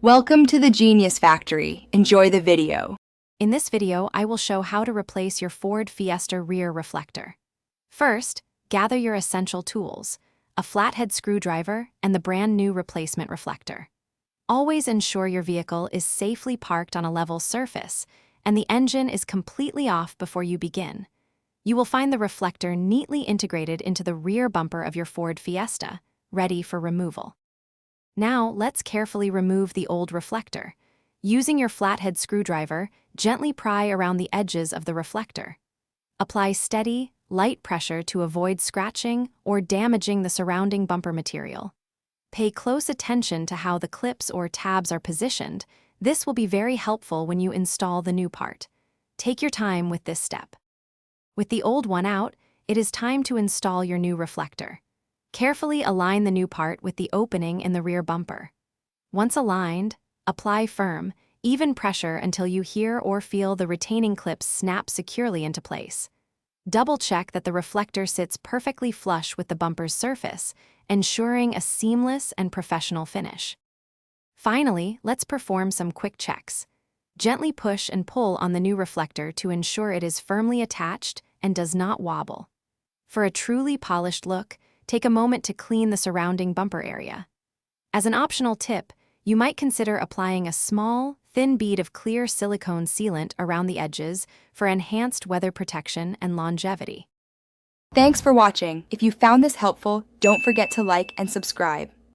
Welcome to the Genius Factory. Enjoy the video. In this video, I will show how to replace your Ford Fiesta rear reflector. First, gather your essential tools, a flathead screwdriver and the brand new replacement reflector. Always ensure your vehicle is safely parked on a level surface and the engine is completely off before you begin. You will find the reflector neatly integrated into the rear bumper of your Ford Fiesta, ready for removal. Now, let's carefully remove the old reflector. Using your flathead screwdriver, gently pry around the edges of the reflector. Apply steady, light pressure to avoid scratching or damaging the surrounding bumper material. Pay close attention to how the clips or tabs are positioned. This will be very helpful when you install the new part. Take your time with this step. With the old one out, it is time to install your new reflector. Carefully align the new part with the opening in the rear bumper. Once aligned, apply firm, even pressure until you hear or feel the retaining clips snap securely into place. Double-check that the reflector sits perfectly flush with the bumper's surface, ensuring a seamless and professional finish. Finally, let's perform some quick checks. Gently push and pull on the new reflector to ensure it is firmly attached and does not wobble. For a truly polished look, take a moment to clean the surrounding bumper area. As an optional tip, you might consider applying a small, thin bead of clear silicone sealant around the edges for enhanced weather protection and longevity. Thanks for watching. If you found this helpful, don't forget to like and subscribe.